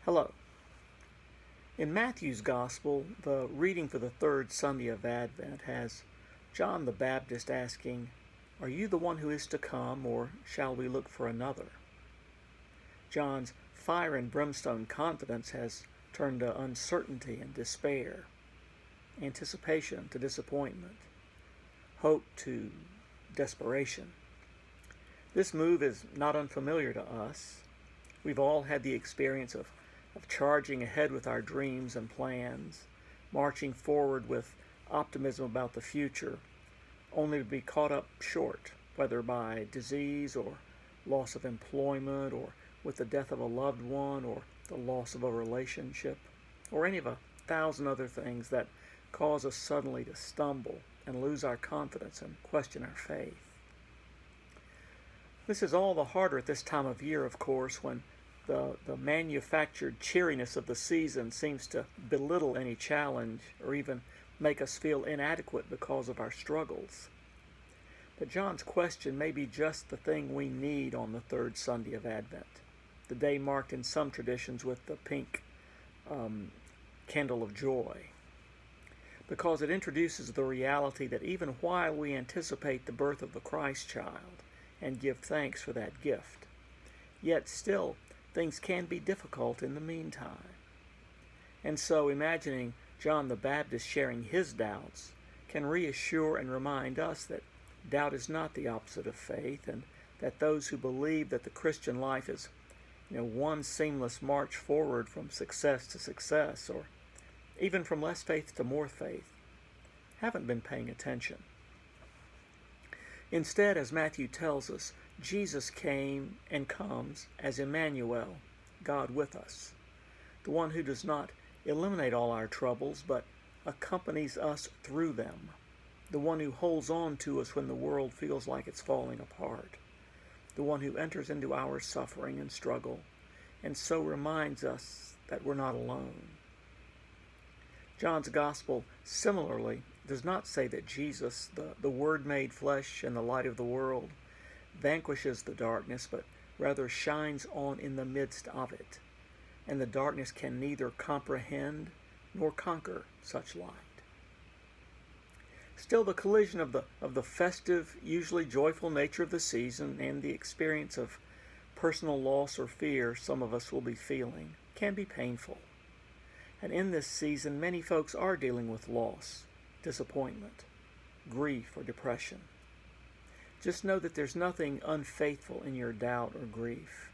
Hello. In Matthew's Gospel, the reading for the third Sunday of Advent has John the Baptist asking, "Are you the one who is to come, or shall we look for another?" John's fire and brimstone confidence has turned to uncertainty and despair, anticipation to disappointment, hope to desperation. This move is not unfamiliar to us. We've all had the experience of charging ahead with our dreams and plans, marching forward with optimism about the future, only to be caught up short, whether by disease or loss of employment, or with the death of a loved one, or the loss of a relationship, or any of 1,000 other things that cause us suddenly to stumble and lose our confidence and question our faith. This is all the harder at this time of year, of course, when the manufactured cheeriness of the season seems to belittle any challenge or even make us feel inadequate because of our struggles. But John's question may be just the thing we need on the third Sunday of Advent, the day marked in some traditions with the pink candle of joy, because it introduces the reality that even while we anticipate the birth of the Christ child and give thanks for that gift, yet still things can be difficult in the meantime. And so imagining John the Baptist sharing his doubts can reassure and remind us that doubt is not the opposite of faith, and that those who believe that the Christian life is one seamless march forward from success to success, or even from less faith to more faith, haven't been paying attention. Instead, as Matthew tells us, Jesus came and comes as Emmanuel, God with us, the one who does not eliminate all our troubles, but accompanies us through them, the one who holds on to us when the world feels like it's falling apart, the one who enters into our suffering and struggle, and so reminds us that we're not alone. John's Gospel similarly does not say that Jesus, the Word made flesh and the light of the world, vanquishes the darkness, but rather shines on in the midst of it, and the darkness can neither comprehend nor conquer such light. Still, the collision of the festive, usually joyful nature of the season and the experience of personal loss or fear some of us will be feeling can be painful. And in this season, many folks are dealing with loss, disappointment, grief, or depression. Just know that there's nothing unfaithful in your doubt or grief.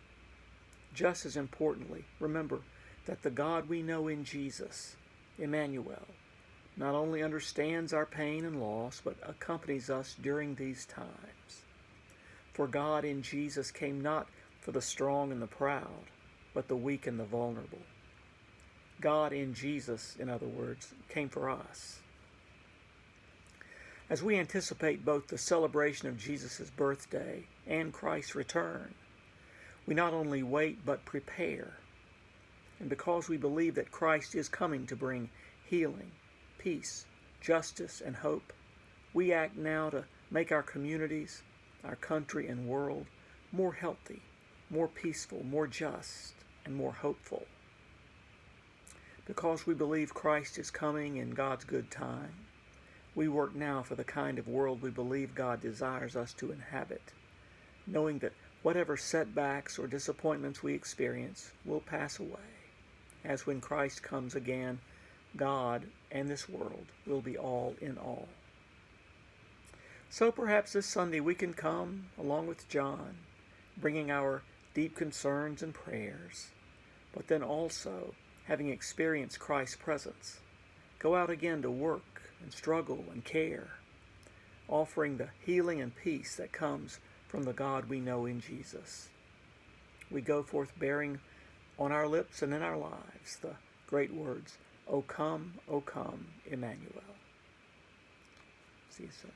Just as importantly, remember that the God we know in Jesus, Emmanuel, not only understands our pain and loss, but accompanies us during these times. For God in Jesus came not for the strong and the proud, but the weak and the vulnerable. God in Jesus, in other words, came for us. As we anticipate both the celebration of Jesus' birthday and Christ's return, we not only wait but prepare. And because we believe that Christ is coming to bring healing, peace, justice, and hope, we act now to make our communities, our country and world more healthy, more peaceful, more just, and more hopeful. Because we believe Christ is coming in God's good time, we work now for the kind of world we believe God desires us to inhabit, knowing that whatever setbacks or disappointments we experience will pass away, as when Christ comes again, God and this world will be all in all. So perhaps this Sunday we can come, along with John, bringing our deep concerns and prayers, but then also, having experienced Christ's presence, go out again to work and struggle and care, offering the healing and peace that comes from the God we know in Jesus. We go forth bearing on our lips and in our lives the great words, O come, Emmanuel. See you soon.